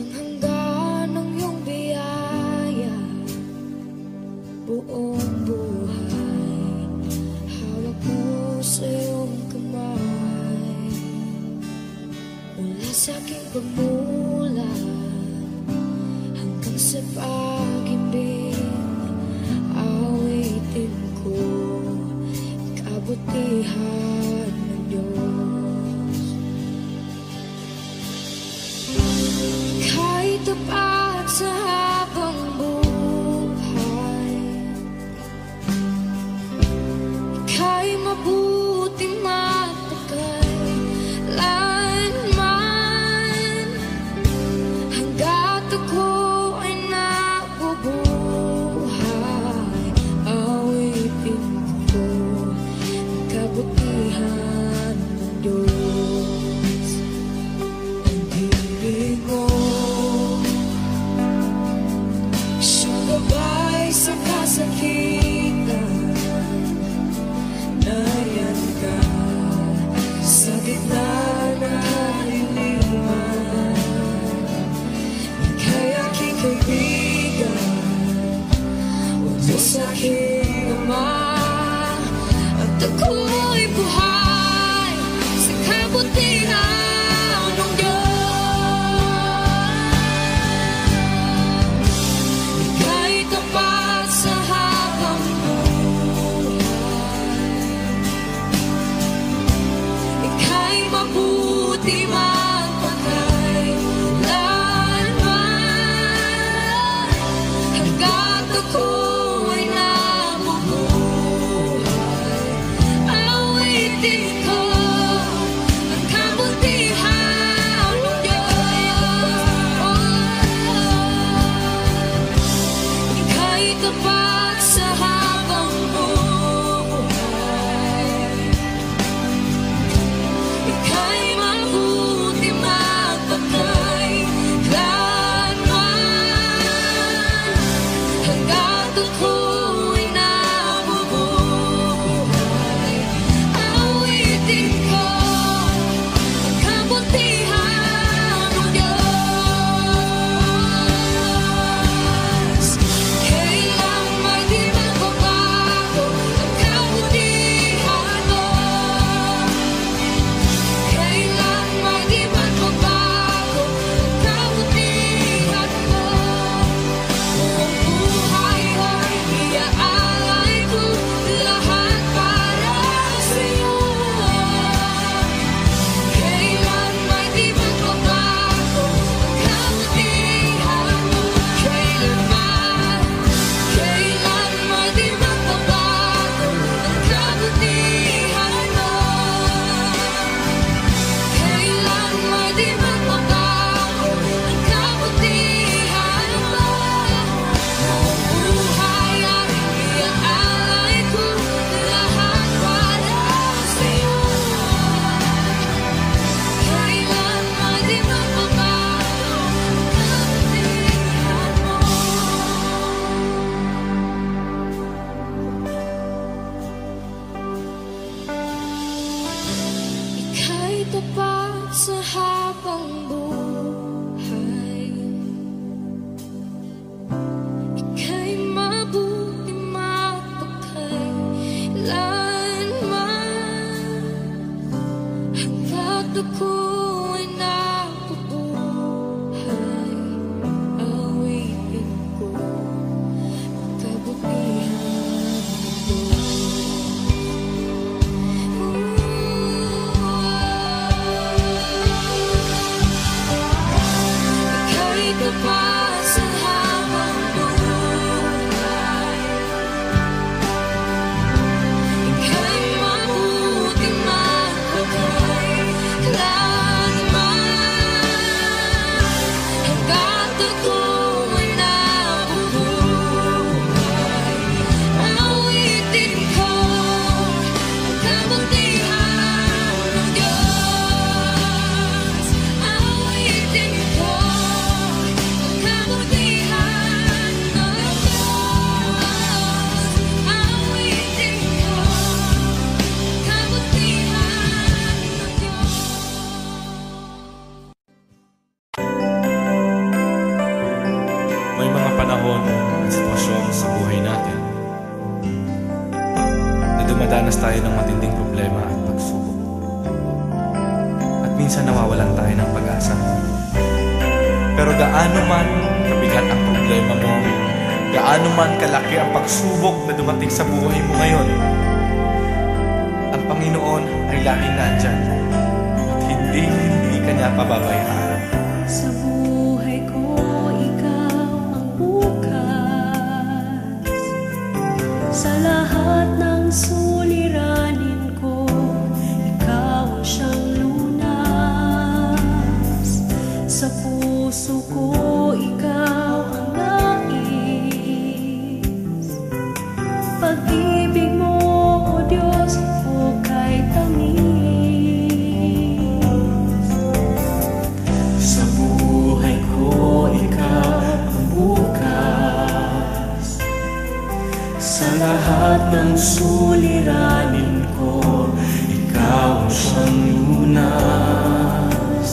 Walang hanggan ang iyong biyaya, buong buhay hawak mo sa iyong kamay. Mula sa aking pagmulat hanggang sa pag-ibig, awitin ko kabutihan ng Diyos. Ika'y tapat sa habang buhay, ika'y mabuti mapagkailanman. Hanggat ako ay nabubuhay, awitin ko ang kabutihan ng Diyos. Ang hiling mo, siyang gabay sa kasakitan. Nariyan ka sa gitna ng kaliliman. Ika'y aking kaibigan, huwag mo sa'king ama. At ako'y buhay sa kabutihan ng Diyos. Ika'y tapat sa habang buhay, ika'y mabuti magpakailanman. Hanggat ako ay nabubuhay, awitin ko ang kabutihan ng Diyos. Ika'y tapat sa habang buhay, ika'y mabuti magpakailanman. Hanggat ako'y nabubuhay, awitin ko ang kabutihan ng Diyos. Kailang may di magbabago ang kabutihan mo, kailan may di magbabago ang kabutihan mo. Buong buhay ay iaalay ko lahat para sa'yo. Kailan may di magbabago ang kabutihan mo, kailanman, kailan may di magbabago ang kabutihan mo, kailan may di magbabago ang kabutihan mo. Buong buhay ay iaalay ko lahat para sa'yo. Kailan may di magbabago ang kabutihan mo. Ika'y tapat sa habang buhay, ika'y mabuti mapagkailanman. Hanggat ako'y nabubuhay, awitin ko ang kabutihan ng Ika'y tapat sa habang buhay, ika'y mabuti magpakailanman. dumadanas tayo ng matinding problema at pagsubok. At minsan nawawalan tayo ng pag-asa. Pero gaano man kabigat ang problema mo, gaano man kalaki ang pagsubok na dumating sa buhay mo ngayon, ang Panginoon ay laging nandyan at hindi ka niya pababayaan. Sa buhay ko, ikaw ang bukas. Sa lahat ng suliranin ko, ikaw ang siyang lunas. Sa puso ko, ikaw ang nais. Pag-ibig mo, O Diyos, hukay tamis. Sa buhay ko, ikaw ang bukas. Sa lahat ng suliranin ko, ikaw ang siyang lunas.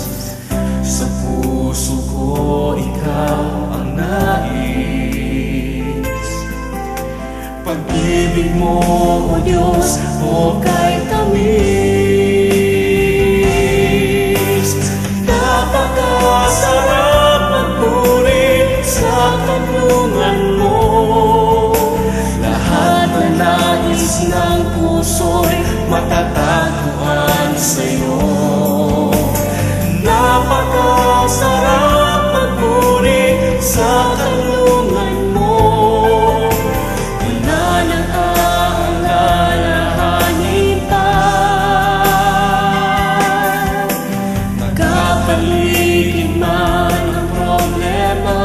Sa puso ko, ikaw ang nais. Pag-ibig mo, O Diyos, hukay tamis. Napakasarap magpuri sa tulungan mo. Lahat na nais ng puso'y matatagpuan sa'yo. Napakasarap magpuri sa tulungan mo. Wala nang aalalahanin pa. Magkapaligid man ang problema,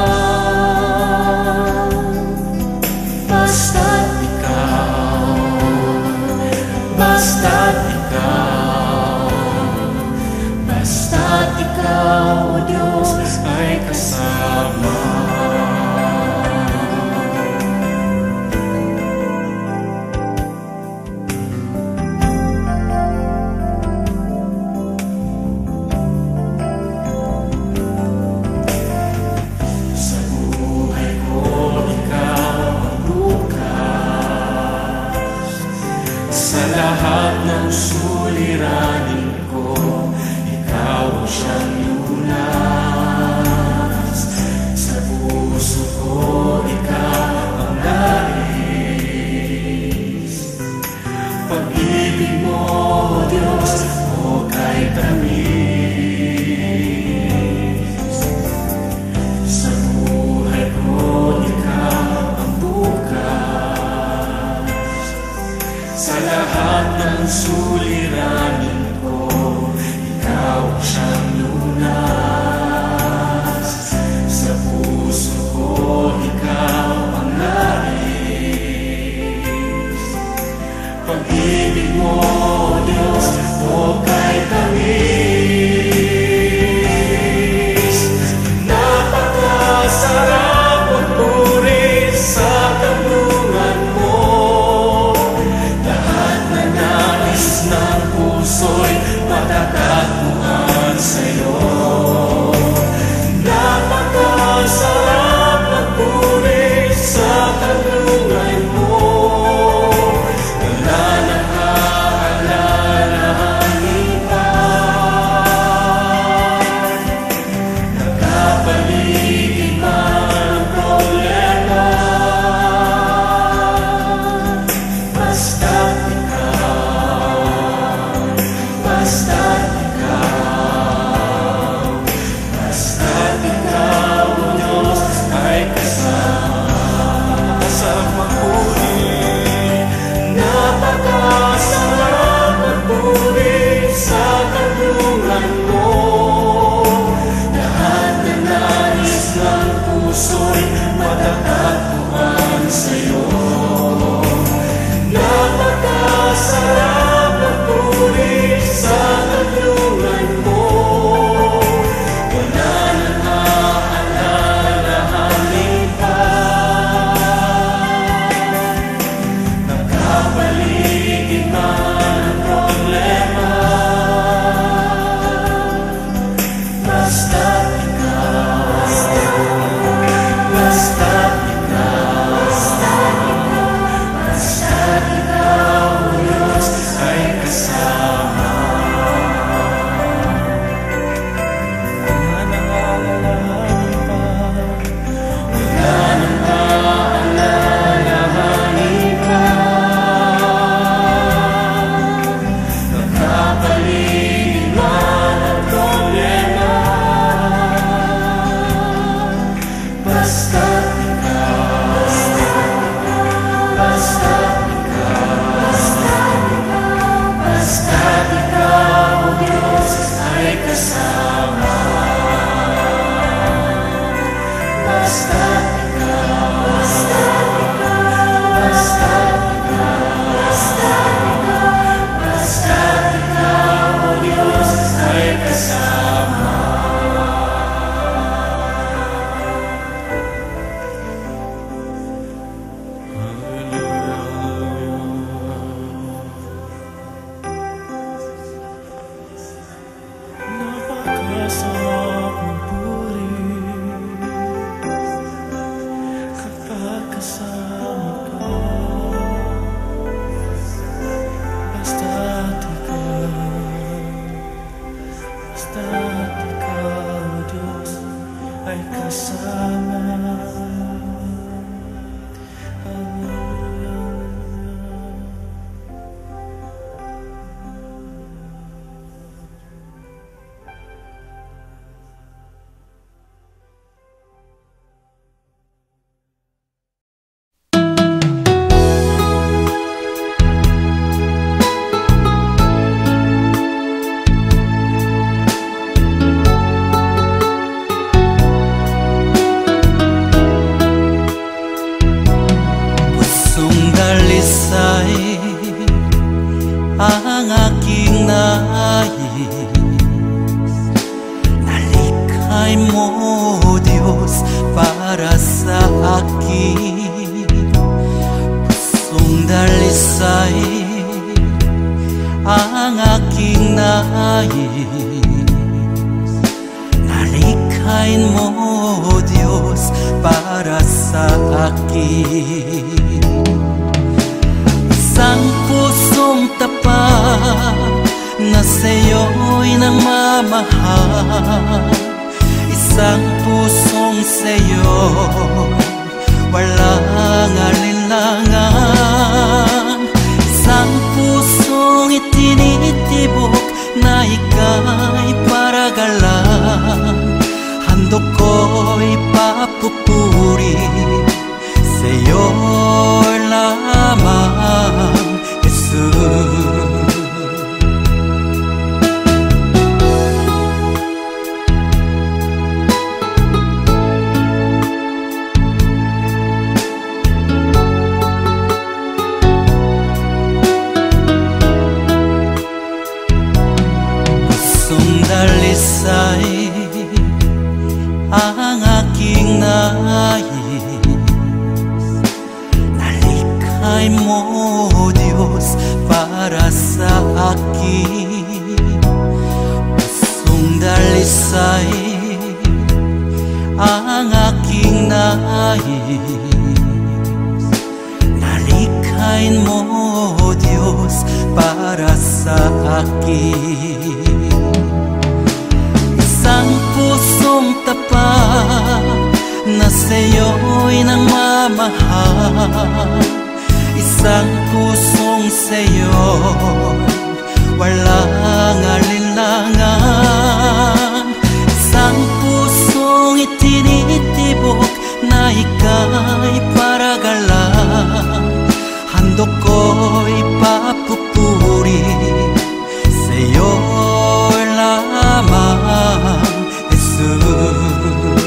basta't ikaw, basta't ikaw, basta't ikaw, O Diyos, ay kasama. Sa buhay ko, ikaw ang bukas. Sa lahat ng suliranin ko, ikaw ang siyang lunas. Sa puso ko, ikaw ang nais. Pag-ibig mo, O Diyos, hukay tamis. Sa buhay ko, ikaw ang bukas. Sa lahat ng suliranin ko, ikaw ang siyang lunas. Sa puso ko, ikaw ang nais. Pag-ibig mo, O Diyos, hukay tamis. Napakasarap magpuri sa tulungan mo. Lahat na nais ng puso'y matatagpuan sa'yo. Napakasarap magpuri sa tulungan mo. Wala nang aalalahanin pa. dalisay ang aking nais. Nalikhain mo, Diyos, para sa akin. Isang pusong tapat na sa'yo'y nagmamahal. Isang pusong sa'yo, walang alinlangan. Isang pusong itinitibok na ika'y paragalan. Handog ko'y papupuri sa'yo lamang, Jesus. Dalisay ang aking nais. Nalikhay mo, Diyos, para sa akin. Pusong dalisay ang aking nais. Nalikhay mo, Diyos, para sa akin. Isang pusong tapat na sa'yo'y nagmamahal. Isang pusong sa'yo, walang alinlangan. Isang pusong itinitibok na ika'y paragalan. Handog ko'y papupuri sa'yo lamang, Jesus.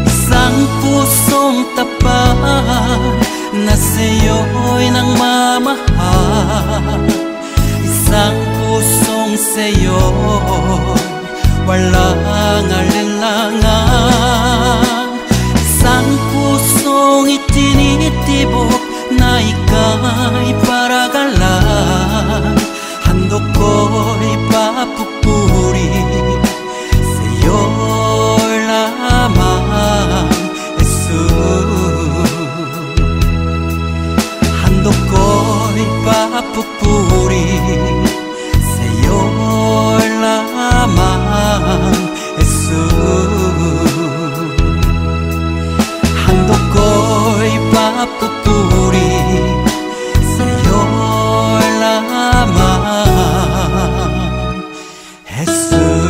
Isang pusong tapat na sa'yo'y nagmamahal. Isang pusong sa'yo, walang alinlangan. Isang pusong itinitibok na ika'y paragalan. Handog ko'y papupuri sa'yo lamang, Jesus. Handog ko'y papupuri sa'yo lamang, Jesus. Handog ko'y papupuri sa'yo lamang, Jesus.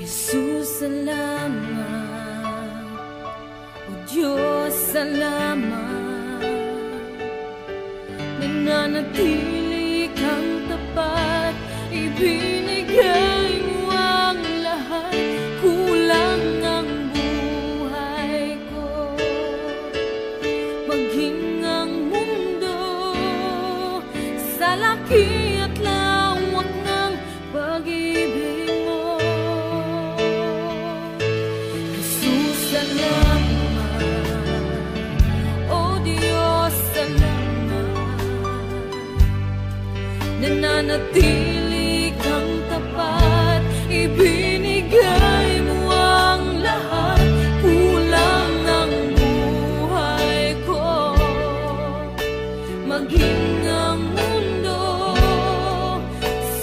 Jesus, salamat. O Diyos, salamat. Nananatili kang tapat, ibinigay mo ang lahat. Kulang ang buhay ko, maging ang mundo sa laki at lawak ng pag-ibig mo. Jesus, salamat. O Diyos, salamat. Nananatili kang tapat, ibinigay mo ang lahat. Kulang ang buhay ko, maging ang mundo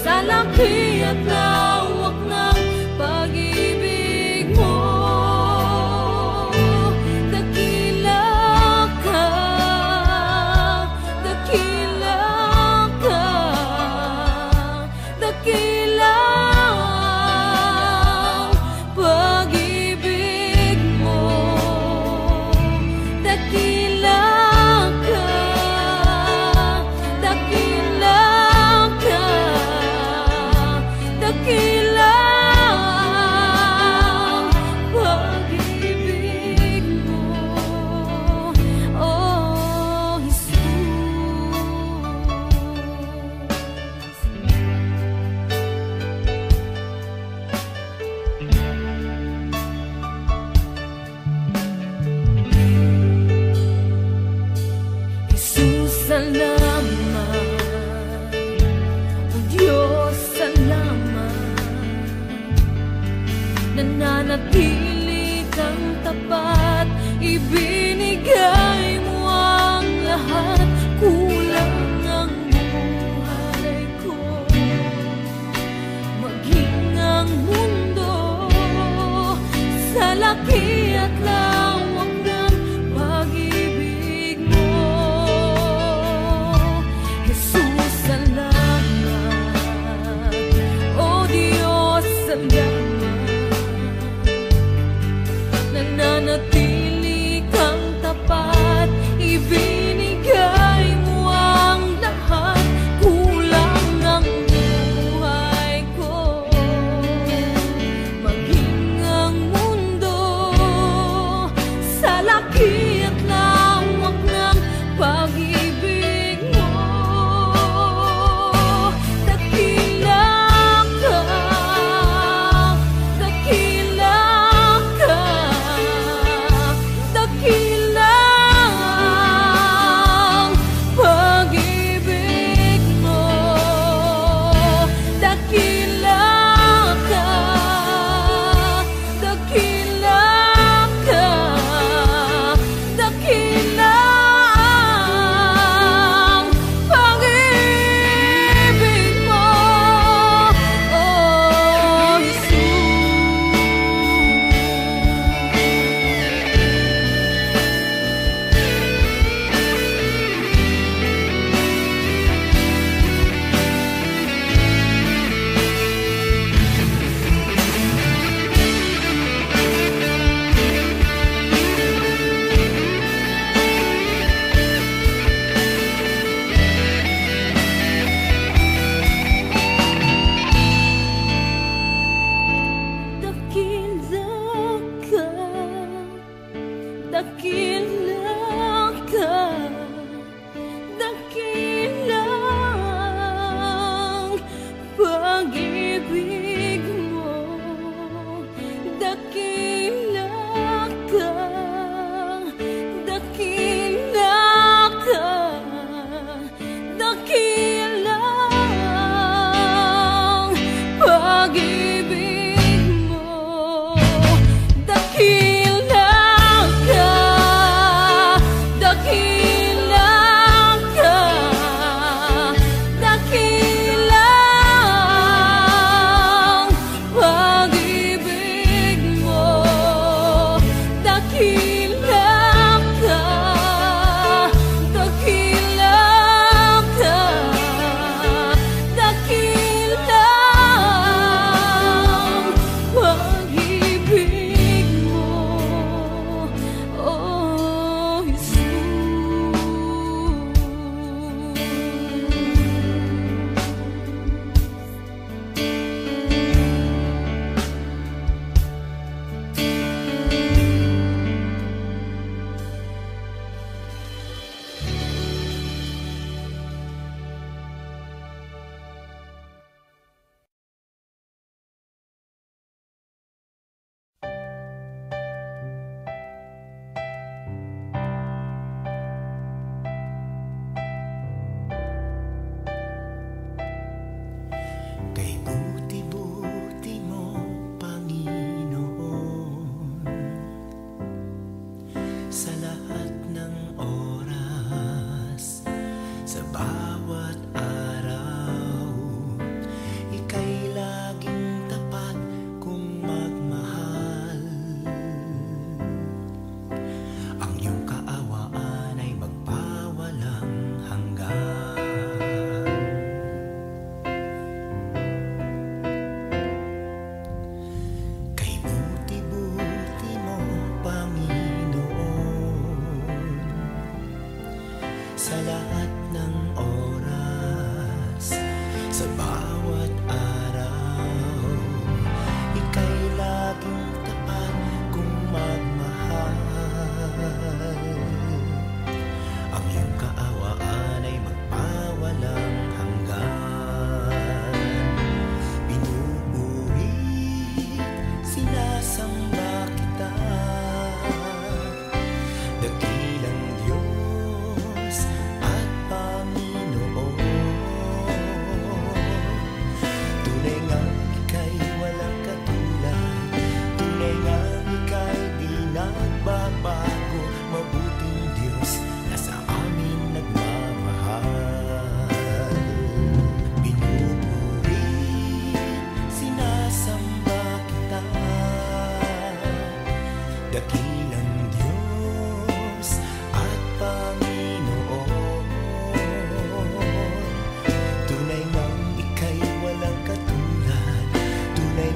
sa laki at lawak ng pag-ibig mo. Dakila ka, dakila ka, dakila ang pag-ibig mo. Dakila ka, dakila ka, dakila ang pag-ibig mo. Oh, Jesus. Jesus, salamat. O Diyos, salamat. Nananatili kang tapat, ibinigay mo ang lahat. Kulang ang buhay ko, maging ang mundo sa laki at lawak ng pag-ibig mo. Jesus, salamat. O Diyos, salamat. Nananatili kang tapat, ibinigay mo ang lahat. Kulang ang buhay ko, maging ang mundo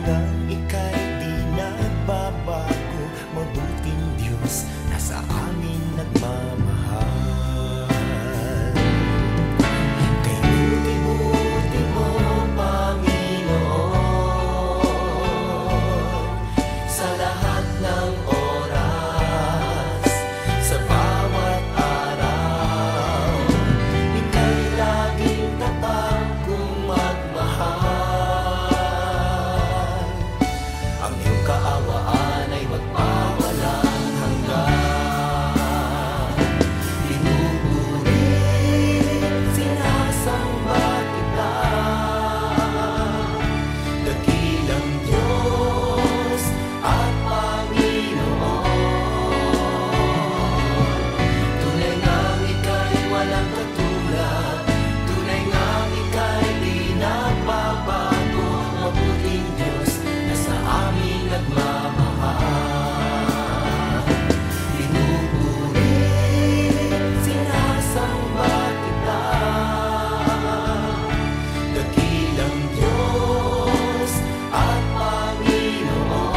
ngang ika'y di nagbabago, mabuting Diyos na sa amin nagmamahal. Kay buti-buti mo, Panginoon, sa lahat ng oras, sa bawat araw, ika'y laging tatag kong magmahal. Ang iyong kaawaan ay magpawalang hanggan. Pinupuri, sinasamba kita, dakilang Diyos at Panginoon. Tunay ngang ika'y walang katulad, tunay ngang ika'y di nagbabago, mabuting Diyos na sa amin nagmamahal. Pinupuri, sinasamba kita, dakilang Diyos at Panginoon.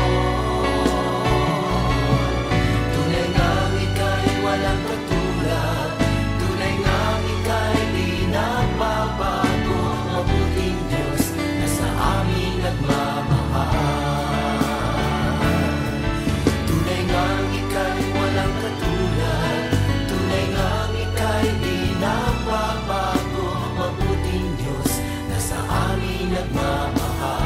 Tunay ngang ika'y walang katulad, tunay ngang ika'y di nagbabago, mabuting Diyos na sa amin nagmamahal. Tunay ngang ika'y walang katulad, tunay ngang ika'y di nagbabago, mabuting Diyos na sa amin nagmamahal.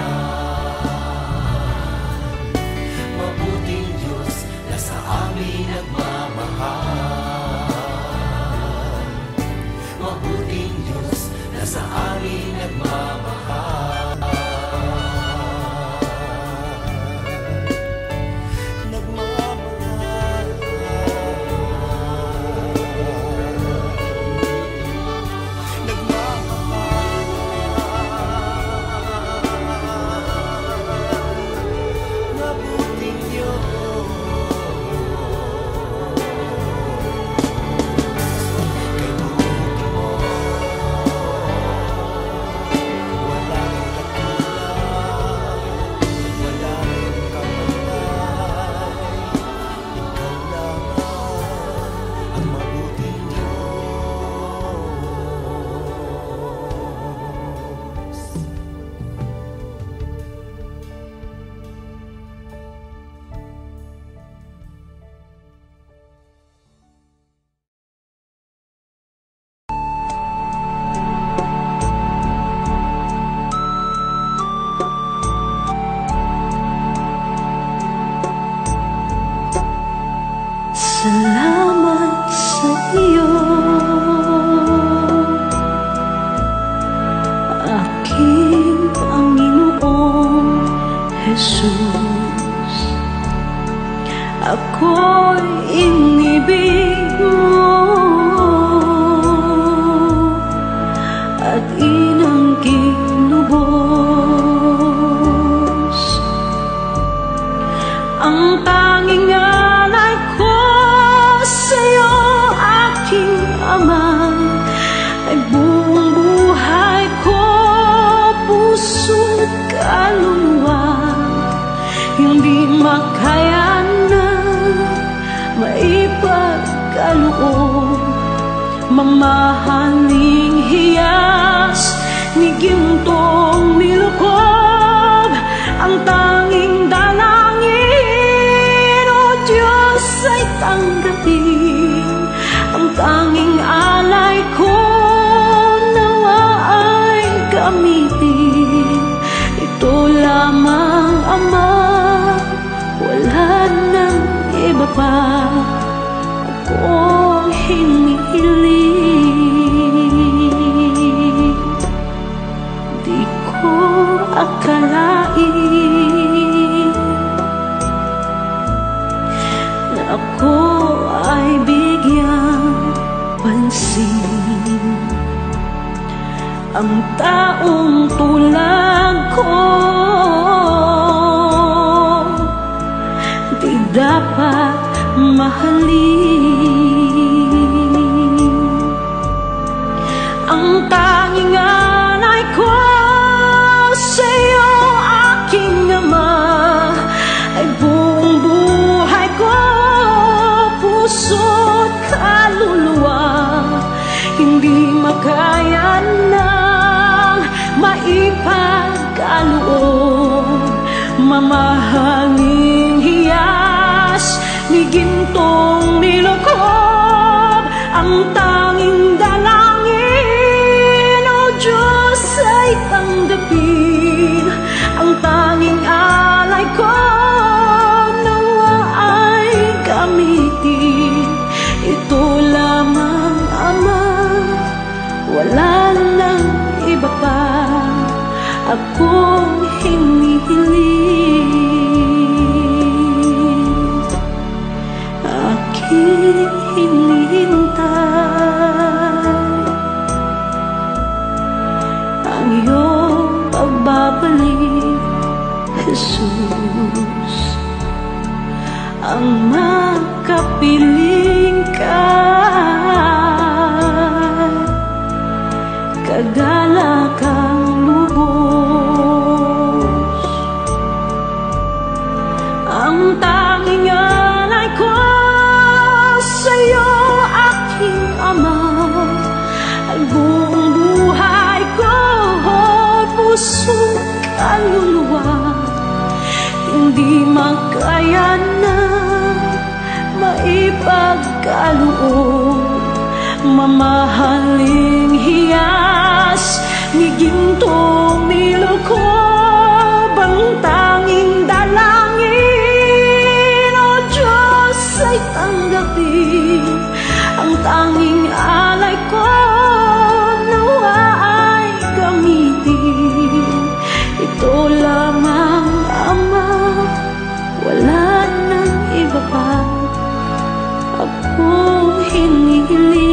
Mabuting Diyos na sa amin nagmamahal. Mabuting Diyos na sa amin nagmamahal. Nagmamahal. Nagmamahal. Mabuting Diyos. Kay buti mo, walang katulad, walang kapantay. Ikaw lang ang mabuting Diyos. Salamat sa iyo, aking Panginoong Jesus. Ako'y inibig mo at inanggit lubos. Ang tanging alay ko sa'yo, aking Ama, ay buong buhay ko, puso't kaluluwa. Hindi makaya na maipagkaloob, mamahaling hiyas ni gintong nilukob. Ang tanging dalangin, O Diyos, ay tanggapin. Ang tanging alay ko nawa ay gamitin. Ito lamang, Ama, wala nang iba pa akong hinihiling. Di ko akalain na ako ay bigyang pansin. Ang taong tulad ko di dapat mahalin. Ang tanging alay ko sa'yo, aking Ama, mamahaling hiyas ni gintong nilukob, ang tanging dalangin, O Diyos, ay tanggapin. Ang tanging alay ko nawa ay gamitin. Ito lamang, Ama, wala nang iba pa akong hinihiling. Aking hinihintay ang iyong pagbabalik, Jesus, ang makapiling ka, kagalakang lubos. Ang tanging alay ko sa'yo, aking Ama, ay buong buhay ko, pusong kaluluwa. Hindi makayanan, maipagkaloob, mamahaling hiyas ni gintong nilukob, ang tanging dalangin, O Diyos, ay tanggapin. Ang tanging alay ko nawa ay gamitin. Ito lamang, Ama, wala nang iba pa akong hinihiling.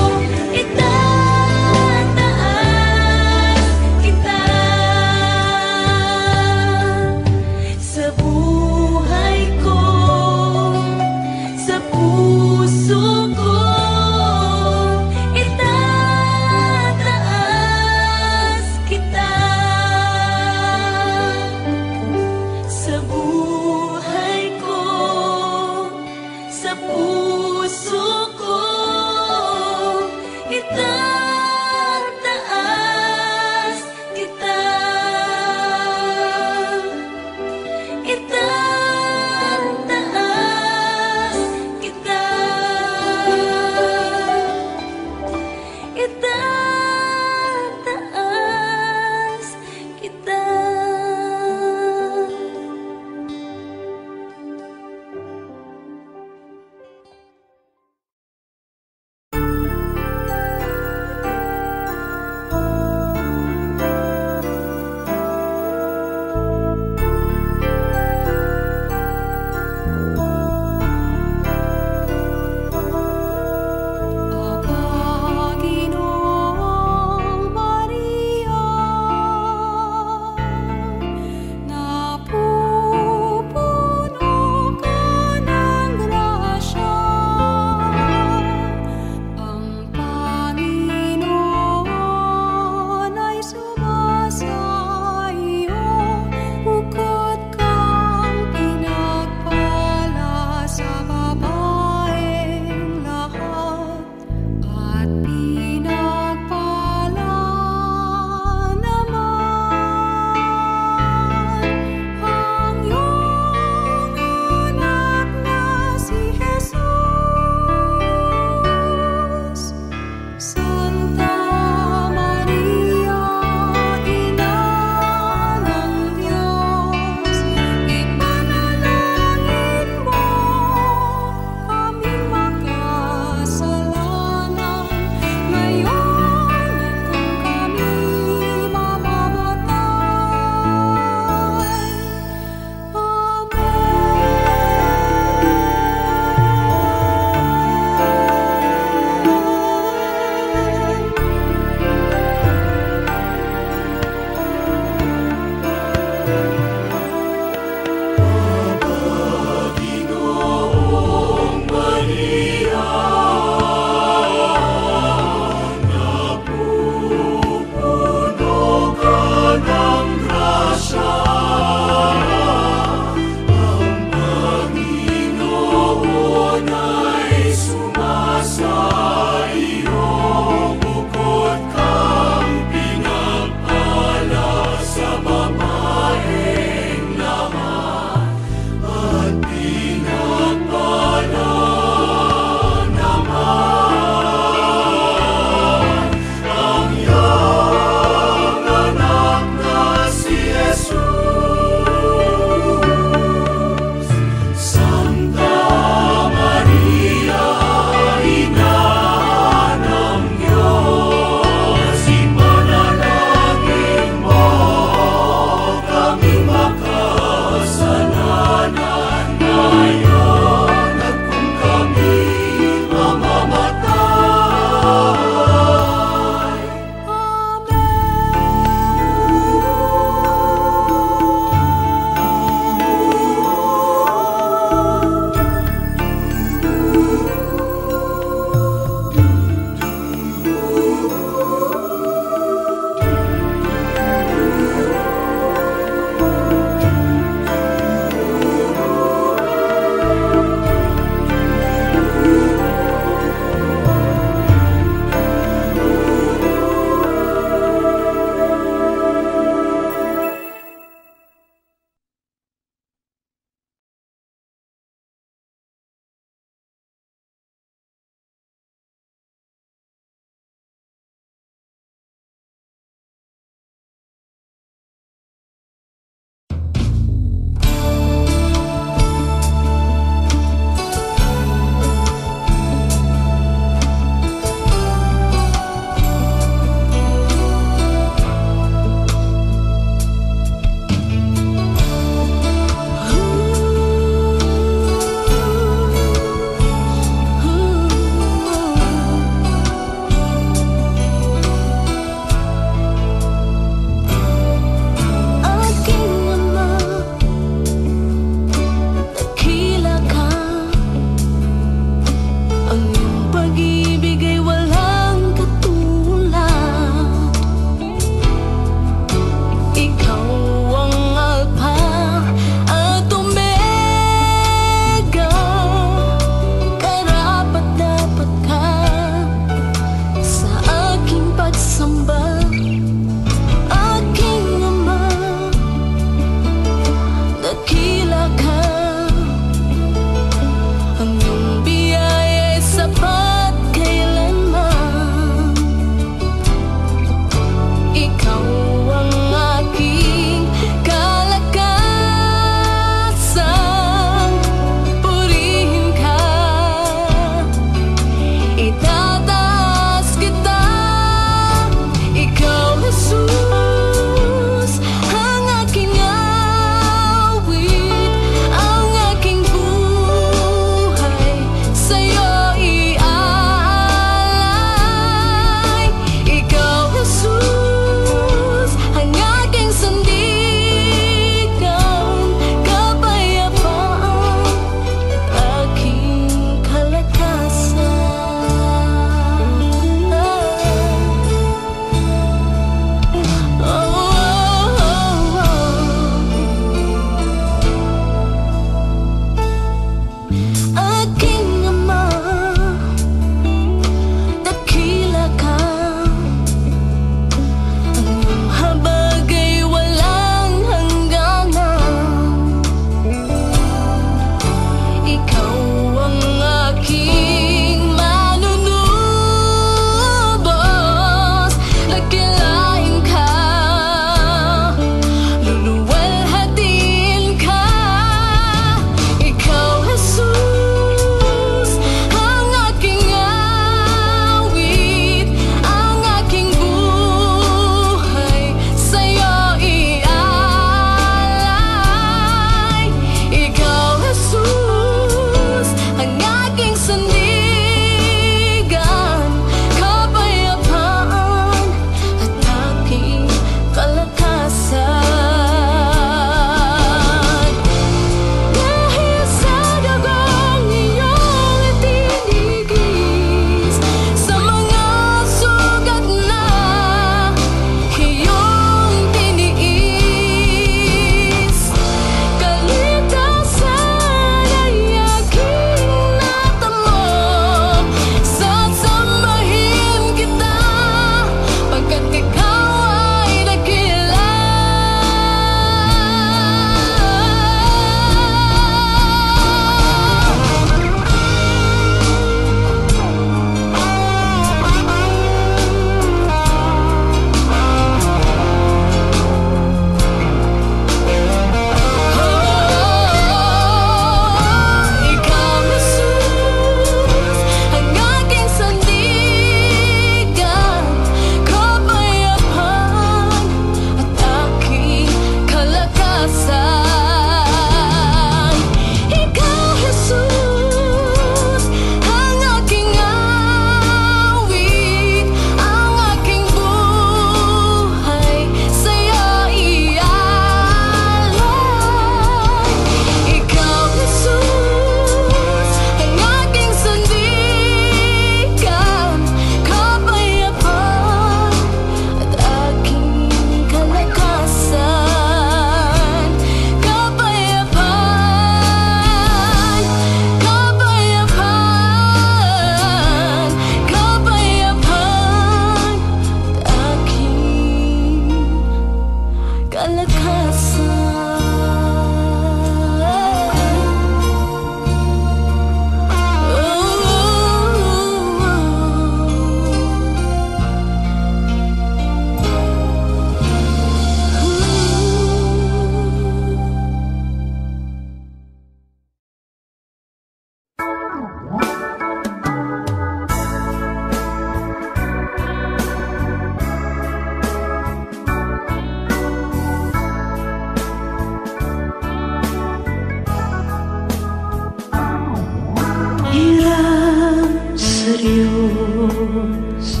Diyos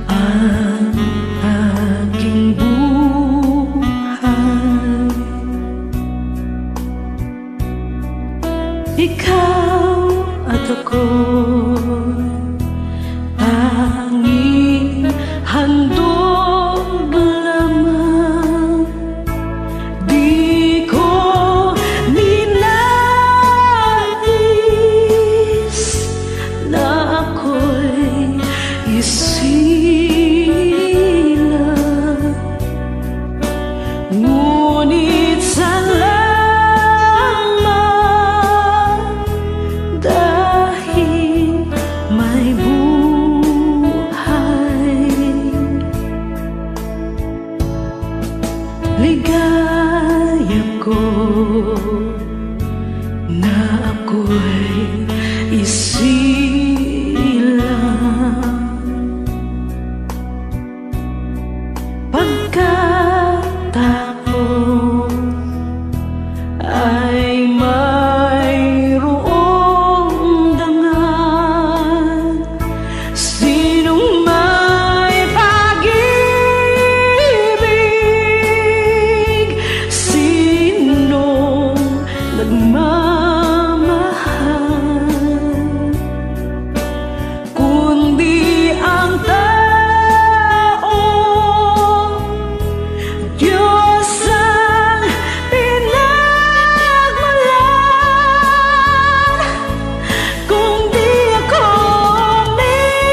ang aking buhay. Ikaw at ako'y tanging handog lamang. Di ko ninais na ako'y isilang, ngunit salamat dahil may buhay. Ligaya ko na ako'y isilang, pagkatao ay mayroong dangal. Sinong may pag-ibig, sinong nagmamahal, kundi ang tao. Diyos ang pinagmulan. Kung di ako umibig,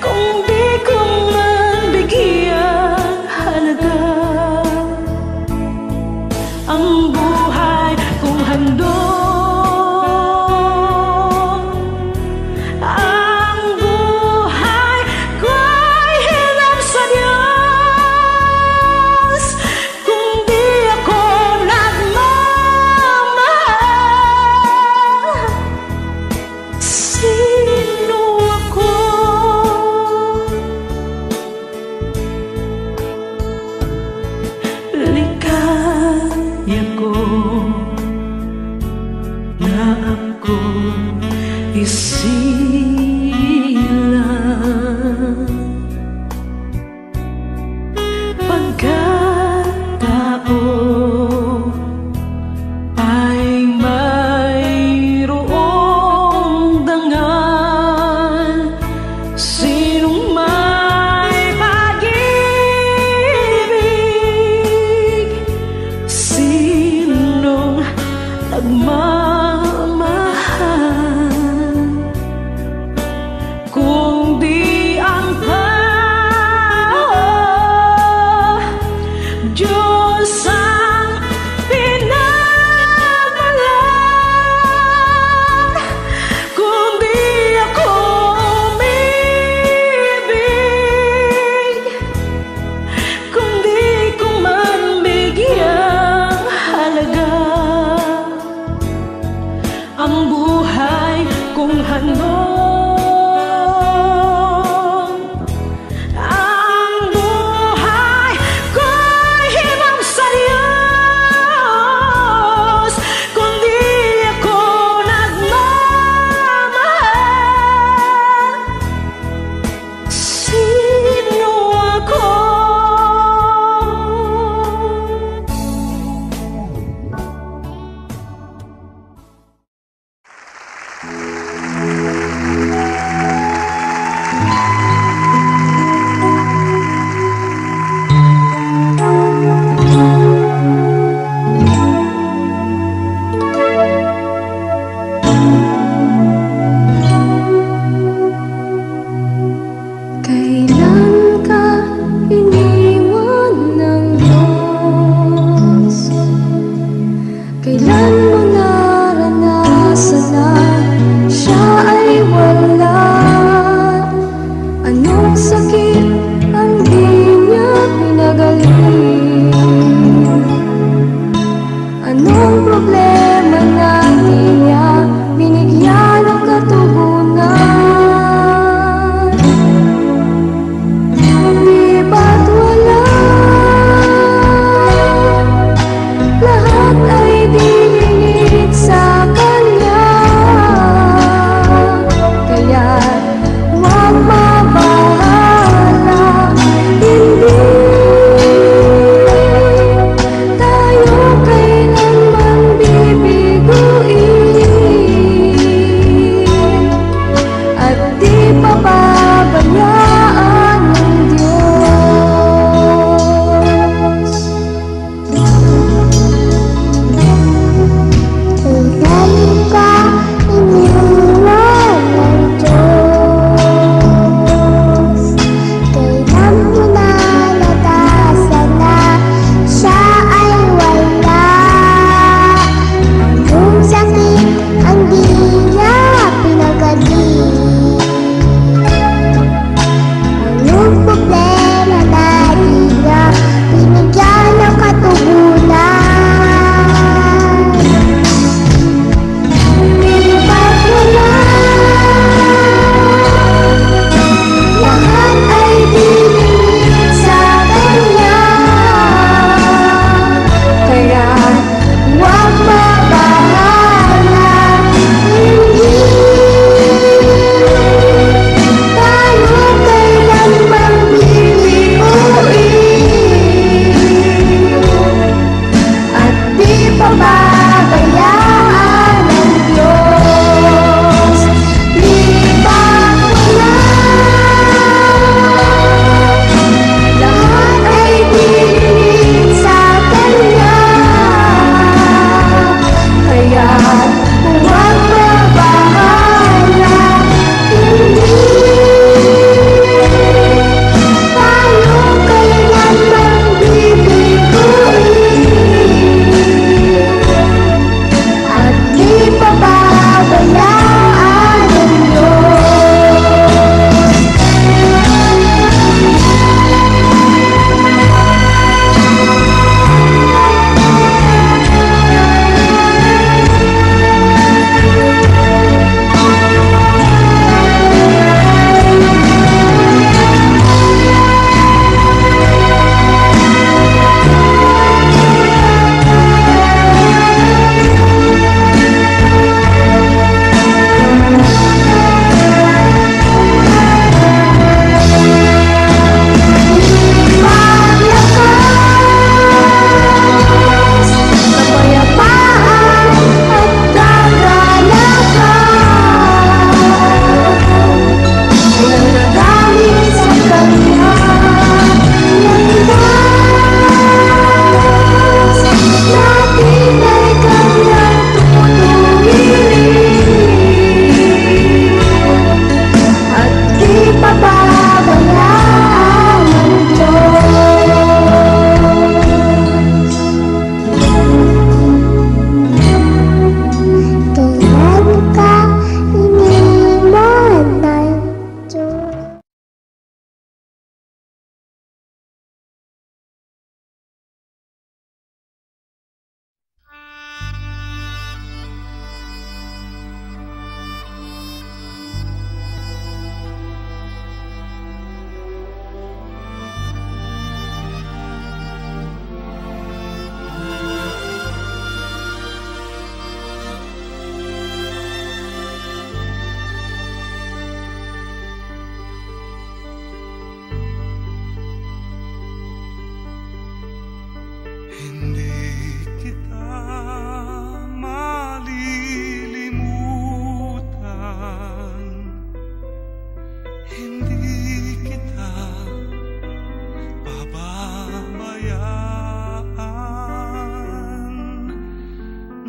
kung di ko man bigyan halaga ang buhay kong handog, ang buhay ko'y hinam sa Diyos. Kung di ako nagmamahal, sino ako? Ligaya ko na ako isilang, pagkatao ay mayroong dangal. Sinong may pag-ibig, sinong nagmamahal, kung di ang tao. Diyos ang pinagmulan. Kung di ako umibig, kung di ko man bigyang halaga ang buhay kong handog, ang buhay ko'y hinam sa Diyos. Kung di ako nagmamahal, sino ako?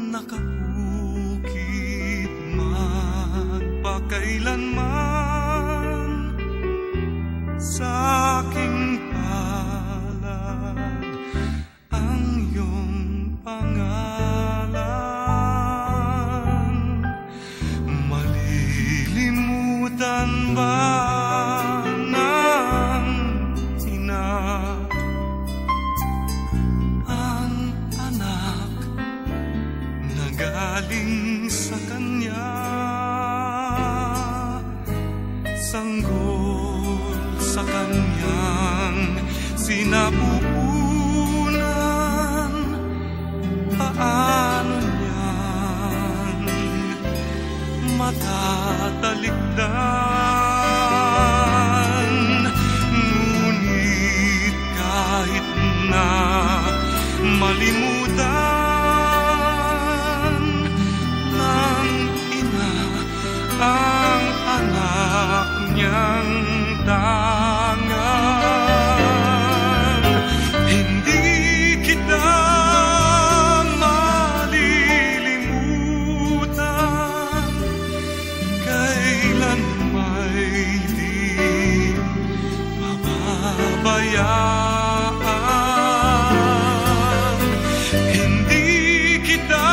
nakaukit magpakailanman sa aking palad ang iyong pangalan. Malilimutan ba ng ina ang anak na galing sa kanya? Sanggol sa kanyang sinapupunan, paano niyan matatalikdan? Ngunit kahit na malimutan ng ina ang anak niyang tangan, hindi kita malilimutan, kailan may di mababayaan. Hindi kita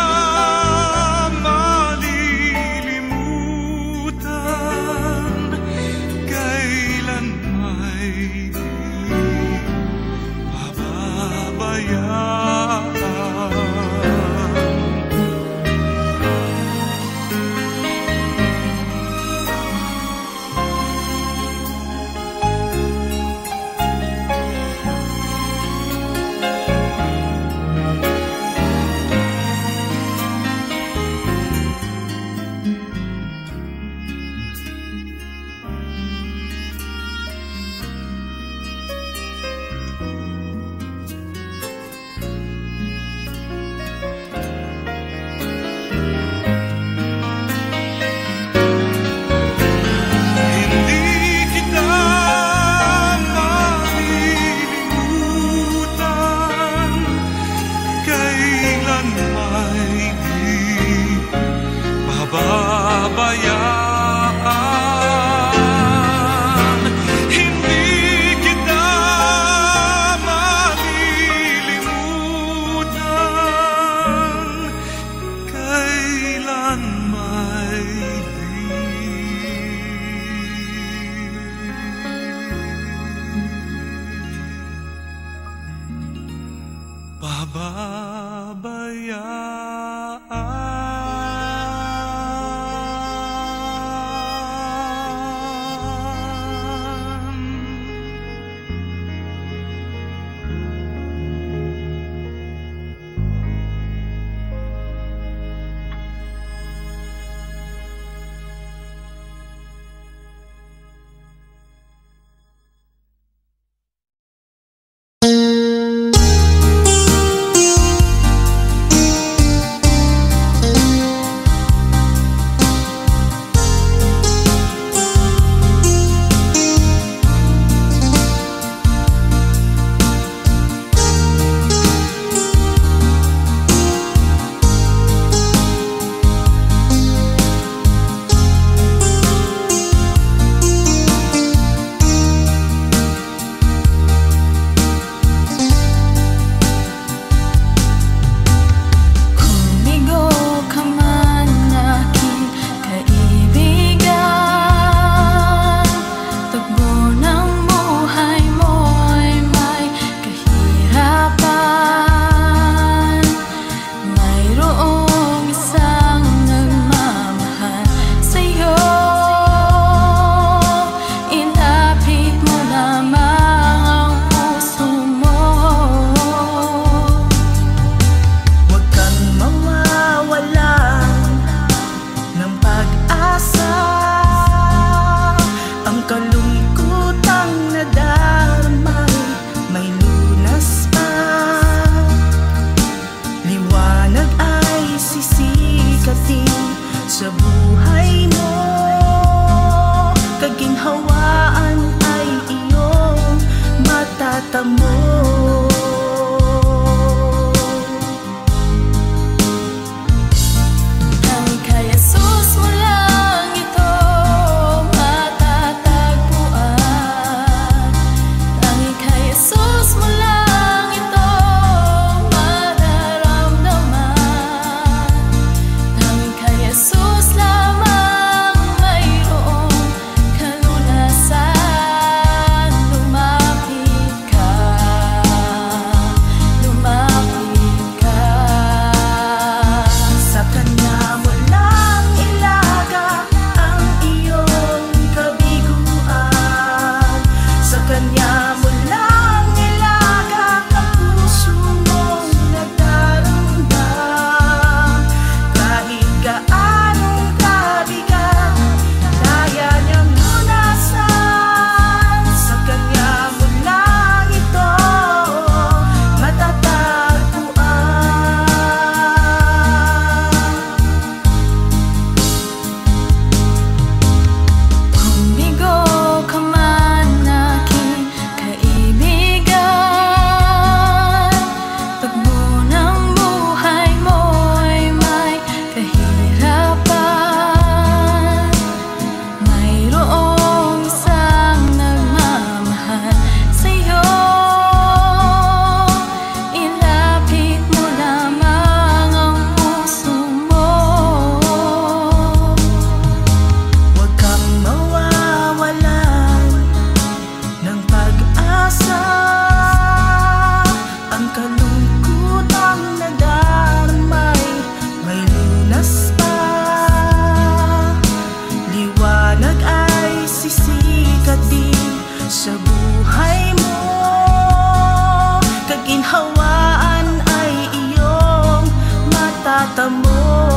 malilimutan, kailan may di mababayaan. mo.